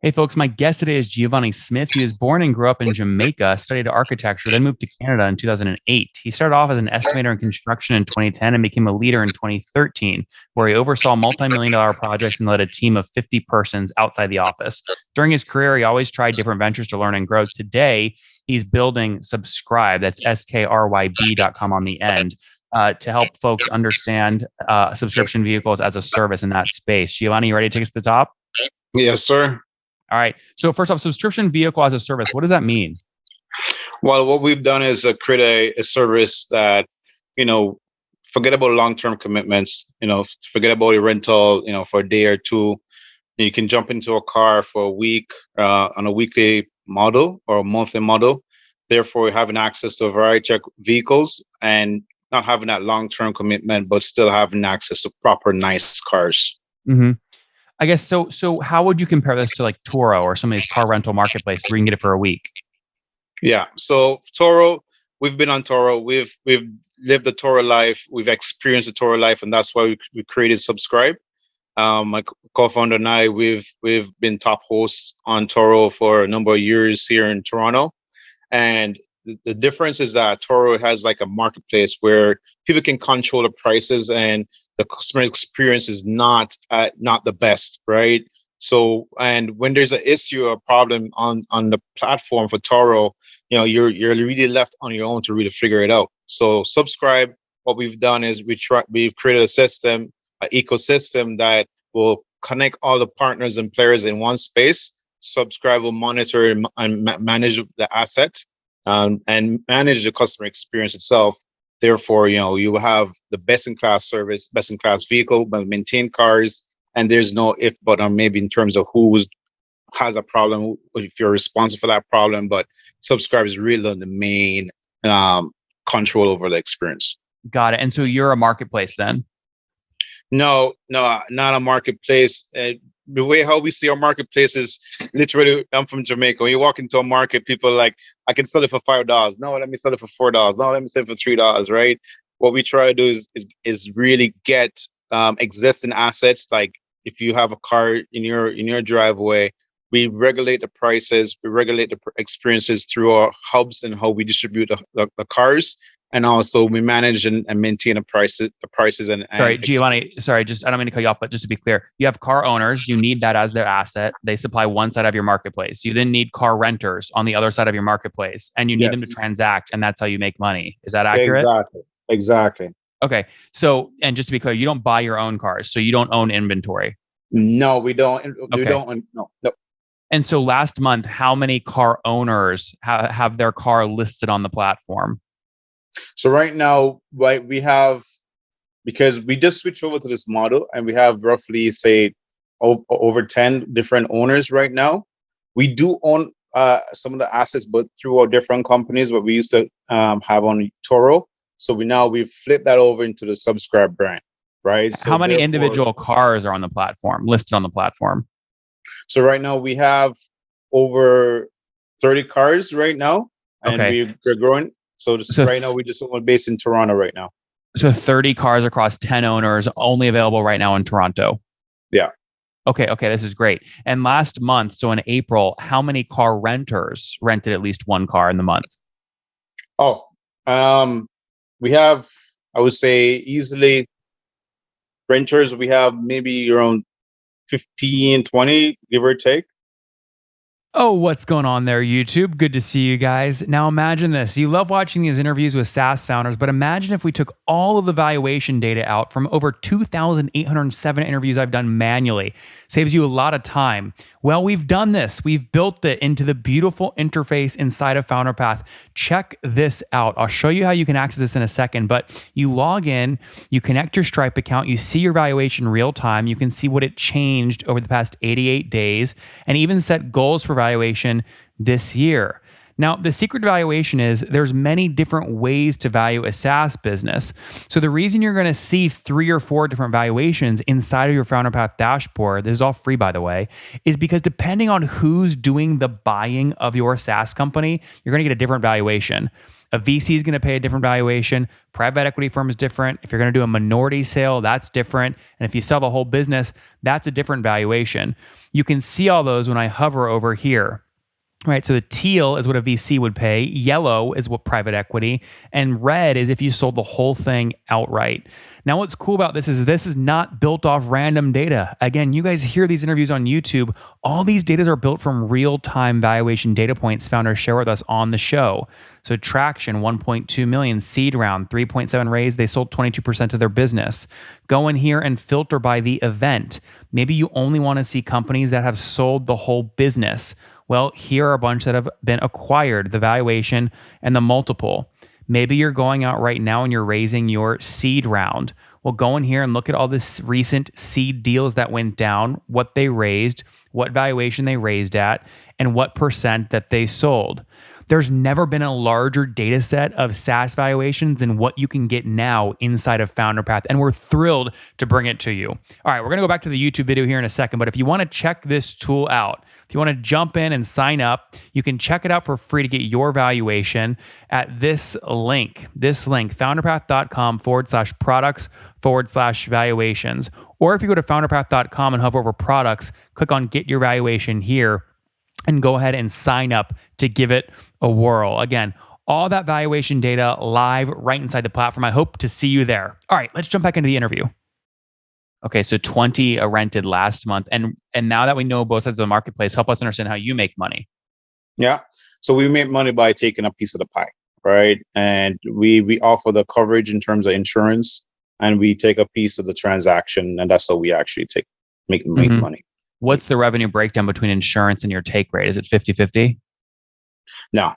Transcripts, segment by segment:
Hey folks, my guest today is Giovanni Smith. He was born and grew up in Jamaica, studied architecture, then moved to Canada in 2008. He started off as an estimator in construction in 2010 and became a leader in 2013, where he oversaw multi-million dollar projects and led a team of 50 persons outside the office. During his career, he always tried different ventures to learn and grow. Today, he's building Subscribe, that's skryb.com on the end, to help folks understand subscription vehicles as a service in that space. Giovanni, you ready to take us to the top? Yes, sir. All right. So first off, subscription vehicle as a service, what does that mean? Well, what we've done is create a service that, you know, forget about long-term commitments, forget about a rental, for a day or two. You can jump into a car for a week on a weekly model or a monthly model. Therefore, having access to a variety of vehicles and not having that long-term commitment, but still having access to proper, nice cars. Mm-hmm. I guess so. So how would you compare this to like Turo or some of these car rental marketplaces where you can get it for a week? Yeah. So Toro, we've been on Toro. We've lived the Toro life. We've experienced the Toro life, and that's why we created Subscribe. My co-founder and I, we've been top hosts on Toro for a number of years here in Toronto, and the difference is that Toro has like a marketplace where people can control the prices and the customer experience is not the best, right? So, and when there's an issue or problem on the platform for Toro, you're really left on your own to really figure it out. So, Subscribe. What we've done is we've created a system, an ecosystem that will connect all the partners and players in one space. Subscribe will monitor and manage the asset and manage the customer experience itself. Therefore, you will have the best-in-class service, best-in-class vehicle, well-maintained cars, and there's no if, but, or maybe in terms of who has a problem, if you're responsible for that problem. But Subscribe is really the main control over the experience. Got it. And so you're a marketplace then? No, not a marketplace. The way how we see our marketplace is literally, I'm from Jamaica. When you walk into a market, people are like, I can sell it for $5. No, let me sell it for $4. No, let me sell it for $3, right? What we try to do is really get existing assets. Like if you have a car in your driveway, we regulate the prices, we regulate the experiences through our hubs and how we distribute the cars. And also we manage and maintain the prices and sorry, Giovanni, sorry, I don't mean to cut you off, but just to be clear, you have car owners, you need that as their asset. They supply one side of your marketplace. You then need car renters on the other side of your marketplace, and you need them to transact, and that's how you make money. Is that accurate? Exactly. Okay. So, and just to be clear, you don't buy your own cars, so you don't own inventory. No, we don't. Okay. We don't. No. And so last month, how many car owners have their car listed on the platform? So right now, we have, because we just switched over to this model and we have roughly, say, over 10 different owners right now. We do own some of the assets, but through our different companies, what we used to have on Toro. So we've flipped that over into the Subscribe brand, right? So how many individual cars are on the platform, listed on the platform? So right now we have over 30 cars right now, and we're growing. So right now, we just own based in Toronto right now. So 30 cars across 10 owners, only available right now in Toronto. Yeah. Okay, this is great. And last month, so in April, how many car renters rented at least one car in the month? Oh, we have, I would say, easily renters. We have maybe around 15, 20, give or take. Oh, what's going on there, YouTube? Good to see you guys. Now imagine this. You love watching these interviews with SaaS founders, but imagine if we took all of the valuation data out from over 2,807 interviews I've done manually. Saves you a lot of time. Well, we've done this. We've built it into the beautiful interface inside of FounderPath. Check this out. I'll show you how you can access this in a second, but you log in, you connect your Stripe account, you see your valuation real time, you can see what it changed over the past 88 days, and even set goals for valuation this year. Now, the secret to valuation is there's many different ways to value a SaaS business. So the reason you're going to see 3 or 4 different valuations inside of your FounderPath dashboard, this is all free by the way, is because depending on who's doing the buying of your SaaS company, you're going to get a different valuation. A VC is going to pay a different valuation. Private equity firm is different. If you're going to do a minority sale, that's different. And if you sell the whole business, that's a different valuation. You can see all those when I hover over here. Right, so the teal is what a VC would pay, yellow is what private equity, and red is if you sold the whole thing outright. Now, what's cool about this is not built off random data. Again, you guys hear these interviews on YouTube. All these data are built from real-time valuation data points founders share with us on the show. So traction, 1.2 million, seed round, 3.7 raise, they sold 22% of their business. Go in here and filter by the event. Maybe you only want to see companies that have sold the whole business. Well, here are a bunch that have been acquired, the valuation and the multiple. Maybe you're going out right now and you're raising your seed round. Well, go in here and look at all this recent seed deals that went down, what they raised, what valuation they raised at, and what percent that they sold. There's never been a larger data set of SaaS valuations than what you can get now inside of FounderPath, and we're thrilled to bring it to you. All right, we're going to go back to the YouTube video here in a second, but if you want to check this tool out, if you want to jump in and sign up, you can check it out for free to get your valuation at this link, founderpath.com/products/valuations. Or if you go to founderpath.com and hover over products, click on get your valuation here and go ahead and sign up to give it a whirl. Again, all that valuation data live right inside the platform. I hope to see you there. All right, let's jump back into the interview. Okay, so 20 rented last month. And now that we know both sides of the marketplace, help us understand how you make money. Yeah. So we make money by taking a piece of the pie, right? And we offer the coverage in terms of insurance, and we take a piece of the transaction, and that's how we actually make money. What's the revenue breakdown between insurance and your take rate? Is it 50-50? No.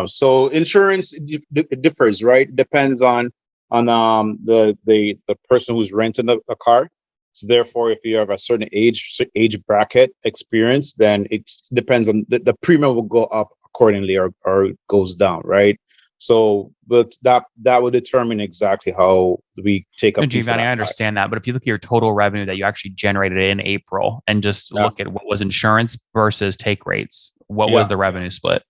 So insurance, it differs, right? It depends on the person who's renting the car. So therefore, if you have a certain age bracket experience, then it depends on the premium will go up accordingly or it goes down, right? So, but that will determine exactly how we take up. Giovanni, I understand that, but if you look at your total revenue that you actually generated in April and just look at what was insurance versus take rates, what was the revenue split?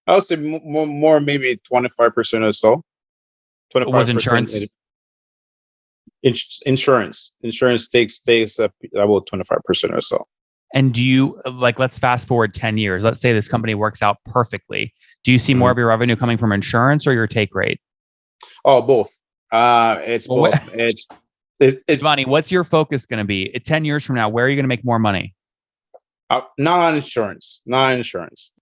I would say more maybe 25% or so. 25% was insurance. Insurance takes about 25% or so. And do you, let's fast forward 10 years. Let's say this company works out perfectly. Do you see more of your revenue coming from insurance or your take rate? Oh, both. It's both. It's Giovanni, what's your focus going to be? 10 years from now, where are you going to make more money? Not on insurance.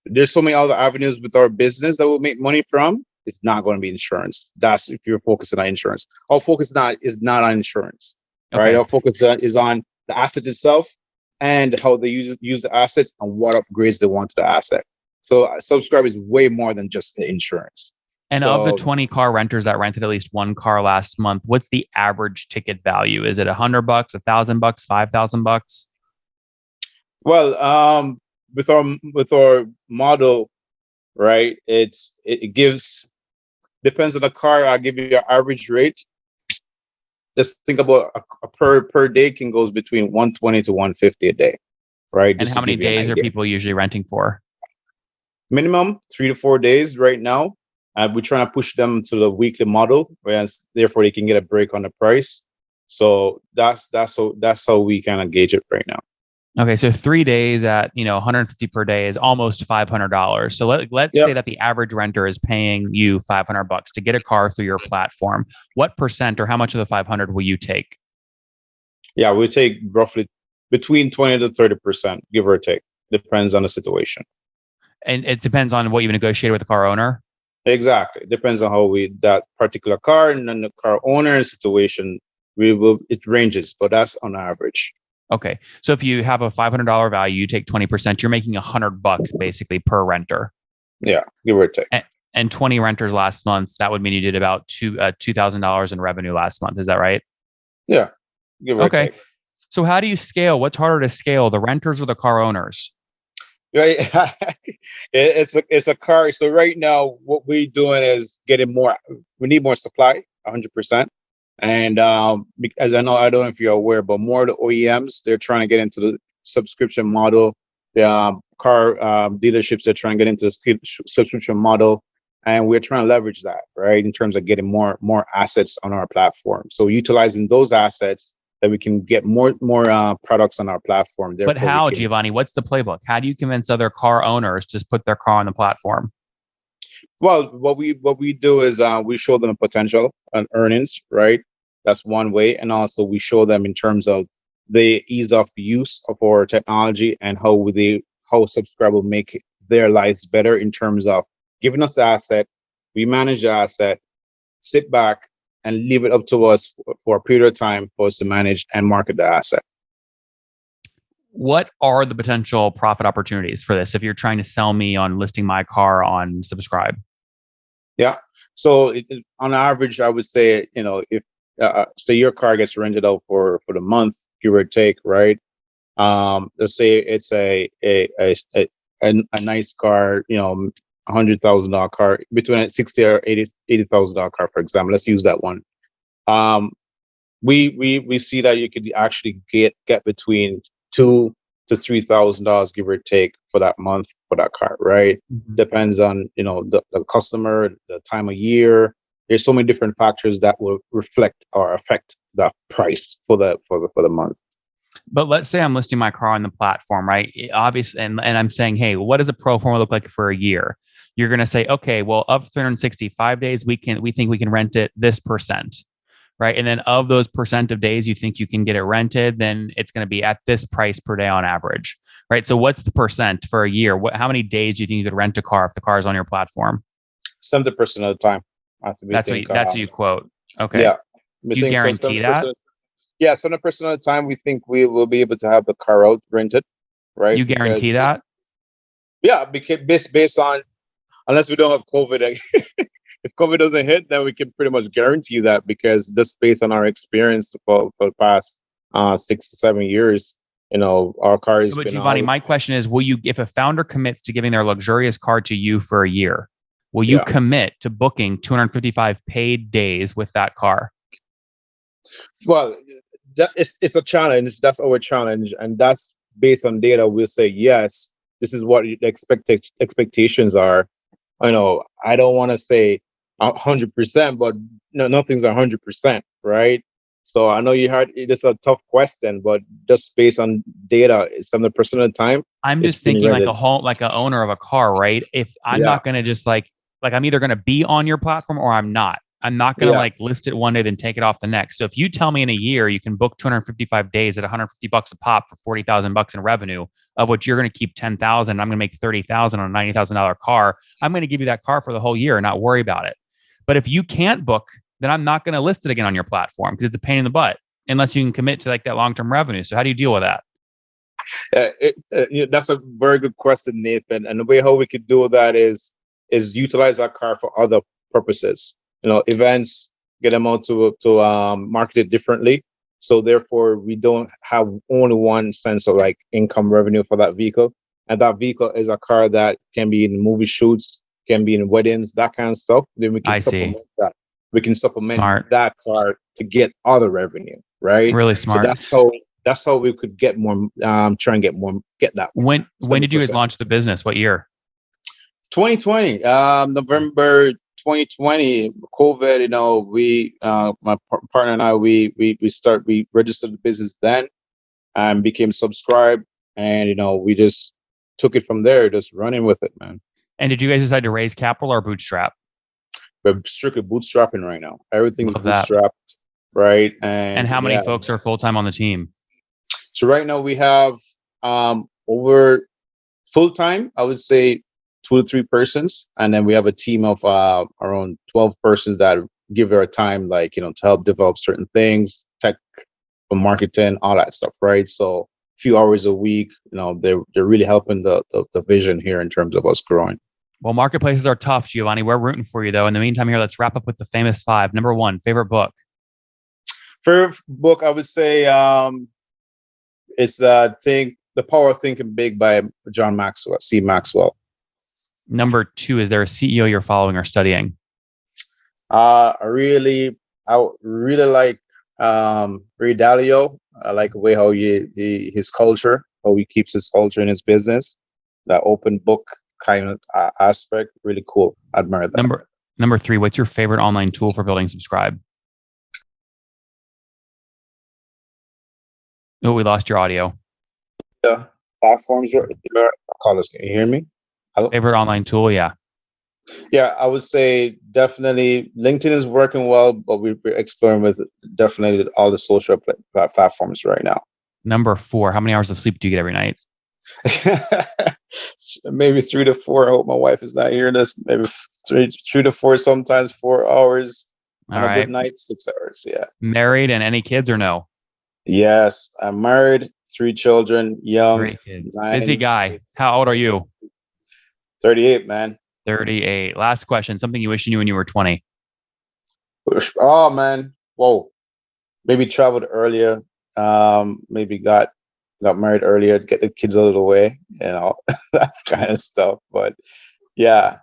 There's so many other avenues with our business that we'll make money from. It's not going to be insurance. That's if you're focusing on insurance. Our focus is not on insurance, right? Our focus is on the asset itself and how they use the assets and what upgrades they want to the asset. So Subscribe is way more than just the insurance. And of the 20 car renters that rented at least one car last month, what's the average ticket value? Is it $100, $1,000, $5,000? Well, with our model, right? It depends on the car. I'll give you your average rate. Just think about a per day can goes between 120 to 150 a day, right? And how many days are people usually renting for? Minimum 3 to 4 days right now. We're trying to push them to the weekly model, whereas therefore they can get a break on the price. So that's how we kind of gauge it right now. Okay, so 3 days at 150 per day is almost $500. So let's say that the average renter is paying you $500 to get a car through your platform. What percent or how much of the 500 will you take? Yeah, we take roughly between 20 to 30%, give or take. Depends on the situation. And it depends on what you negotiated with the car owner. Exactly, it depends on how that particular car and then the car owner and situation. It ranges, but that's on average. Okay. So if you have a $500 value, you take 20%, you're making $100 basically per renter. Yeah, give or take. And 20 renters last month, that would mean you did about $2,000 in revenue last month. Is that right? Yeah, give or take. So how do you scale? What's harder to scale, the renters or the car owners? Right. It's a car. So right now, what we're doing is getting more. We need more supply, 100%. And as I don't know if you're aware, but more of the OEMs, they're trying to get into the subscription model. The car dealerships are trying to get into the subscription model. and we're trying to leverage that, right, in terms of getting more assets on our platform. So utilizing those assets that we can get more products on our platform. But Therefore, we how, can. Giovanni? What's the playbook? How do you convince other car owners to put their car on the platform? Well, what we do is we show them potential and earnings, right? That's one way, and also we show them in terms of the ease of use of our technology and how subscriber make their lives better in terms of giving us the asset, we manage the asset, sit back and leave it up to us for a period of time for us to manage and market the asset. What are the potential profit opportunities for this if you're trying to sell me on listing my car on Subscribe? Yeah. So on average, I would say, if say your car gets rented out for the month, give or take, right? Let's say it's a nice car, $100,000 car, between a 60 or $80,000 car, for example. Let's use that one. We see that you could actually get between $2,000 to $3,000, give or take, for that month for that car, right? Mm-hmm. Depends on the customer, the time of year. There's so many different factors that will reflect or affect the price for the month. But let's say I'm listing my car on the platform, right? Obviously, and I'm saying, hey, what does a pro forma look like for a year? You're going to say, okay, well, of 365 days, we think we can rent it this percent, right? And then of those percent of days you think you can get it rented, then it's going to be at this price per day on average, right? So what's the percent for a year? How many days do you think you could rent a car if the car is on your platform? 70% of the time. That's what you quote. Okay. Yeah. Do you guarantee that? Yeah, 70% of the time we think we will be able to have the car out rented, right? You guarantee that? Yeah, because based on, unless we don't have COVID. If COVID doesn't hit, then we can pretty much guarantee that, because just based on our experience for the past 6 to 7 years, our car has been. Giovanni, my question is: will you, if a founder commits to giving their luxurious car to you for a year, will you commit to booking 255 paid days with that car? Well, it's a challenge. That's our challenge, and that's based on data. We'll say yes. This is what the expectations are. I don't want to say 100%, but nothing's 100%, right? So I know it's a tough question, but just based on data, 70% of the time. I'm just thinking like a owner of a car, right? If I'm not going to just like I'm either going to be on your platform or I'm not. I'm not going to list it one day, then take it off the next. So if you tell me in a year you can book 255 days at $150 a pop for $40,000 in revenue, of which you're going to keep 10,000, I'm going to make 30,000 on a $90,000 car. I'm going to give you that car for the whole year and not worry about it. But if you can't book, then I'm not going to list it again on your platform, because it's a pain in the butt unless you can commit to that long-term revenue. So how do you deal with that? That's a very good question, Nathan. And the way how we could do that is utilize that car for other purposes. Events, get them out to market it differently. So therefore, we don't have only one sense of like income revenue for that vehicle. And that vehicle is a car that can be in movie shoots, can be in weddings, that kind of stuff. Then we can supplement that. We can supplement that car to get other revenue, right? Really smart. So that's how we could get more, try and get that. When did you guys launch the business? What year? 2020, November 2020, COVID. We my partner and I, we registered the business then and became subscribed, and we just took it from there, just running with it, man. And did you guys decide to raise capital or bootstrap? We're strictly bootstrapping right now. Everything's bootstrapped, right? And how many folks are full time on the team? So right now we have over full time, I would say 2 to 3 persons, and then we have a team of around 12 persons that give their time, to help develop certain things, tech, marketing, all that stuff, right? So a few hours a week, they're really helping the vision here in terms of us growing. Well, marketplaces are tough, Giovanni. We're rooting for you, though. In the meantime, here, let's wrap up with the famous 5. Number 1, favorite book. Favorite book, I would say, it's The Power of Thinking Big by John Maxwell, C. Maxwell. Number 2, is there a CEO you're following or studying? I really like Ray Dalio. I like the way how his culture, how he keeps his culture in his business. That open book kind of aspect. Really cool. Admire that. Number 3, what's your favorite online tool for building Subscribe? Oh, we lost your audio. Yeah, platforms are callers. Can you hear me? Hello? Favorite online tool? Yeah. Yeah, I would say definitely LinkedIn is working well, but we're exploring with definitely all the social platforms right now. Number 4, how many hours of sleep do you get every night? Maybe 3 to 4. I hope my wife is not hearing this. Maybe 3 to 4, sometimes 4 hours. All On right. a good night, 6 hours. Yeah. Married and any kids or no? Yes, I'm married, 3 children, young. 3 kids. 9, Busy guy. 6. How old are you? 38, man. 38. Last question. Something you wish you knew when you were 20. Oh man. Whoa. Maybe traveled earlier. Maybe got married earlier to get the kids out of the way, that kind of stuff. But yeah.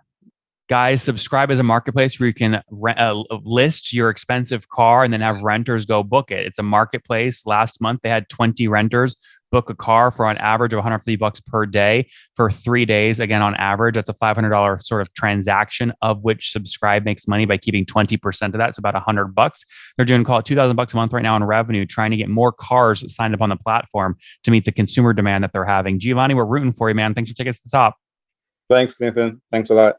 Guys, Subscribe is a marketplace where you can list your expensive car and then have renters go book it. It's a marketplace. Last month, they had 20 renters book a car for an average of $150 per day for 3 days. Again, on average, that's a $500 sort of transaction, of which Subscribe makes money by keeping 20% of that. So about $100. They're doing call it $2,000 a month right now in revenue, trying to get more cars signed up on the platform to meet the consumer demand that they're having. Giovanni, we're rooting for you, man. Thanks for taking us to the top. Thanks, Nathan. Thanks a lot.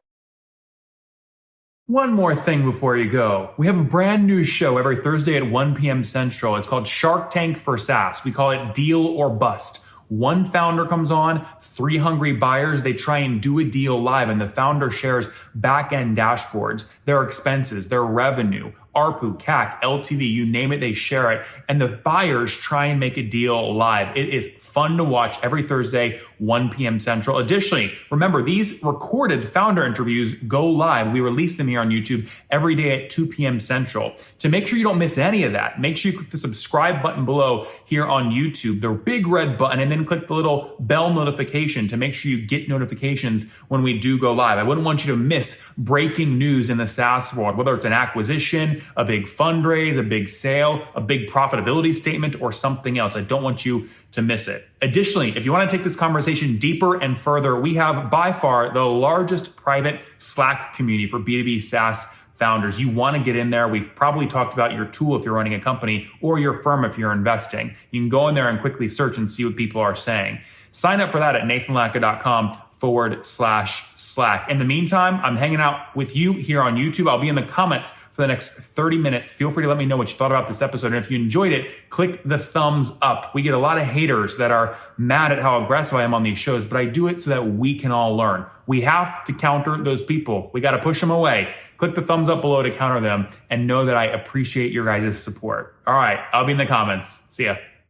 One more thing before you go. We have a brand new show every Thursday at 1 p.m. Central. It's called Shark Tank for SaaS. We call it Deal or Bust. One founder comes on, 3 hungry buyers. They try and do a deal live, and the founder shares back-end dashboards, their expenses, their revenue, ARPU, CAC, LTV, you name it, they share it. And the buyers try and make a deal live. It is fun to watch every Thursday, 1 p.m. Central. Additionally, remember, these recorded founder interviews go live. We release them here on YouTube every day at 2 p.m. Central. To make sure you don't miss any of that, make sure you click the subscribe button below here on YouTube, the big red button, and then click the little bell notification to make sure you get notifications when we do go live. I wouldn't want you to miss breaking news in the SaaS world, whether it's an acquisition, a big fundraise, a big sale, a big profitability statement, or something else. I don't want you to miss it. Additionally, if you want to take this conversation deeper and further, we have by far the largest private Slack community for B2B SaaS founders. You want to get in there. We've probably talked about your tool if you're running a company, or your firm if you're investing. You can go in there and quickly search and see what people are saying. Sign up for that at nathanlatka.com/Slack. In the meantime, I'm hanging out with you here on YouTube. I'll be in the comments for the next 30 minutes. Feel free to let me know what you thought about this episode. And if you enjoyed it, click the thumbs up. We get a lot of haters that are mad at how aggressive I am on these shows, but I do it so that we can all learn. We have to counter those people. We got to push them away. Click the thumbs up below to counter them, and know that I appreciate your guys' support. All right, I'll be in the comments. See ya.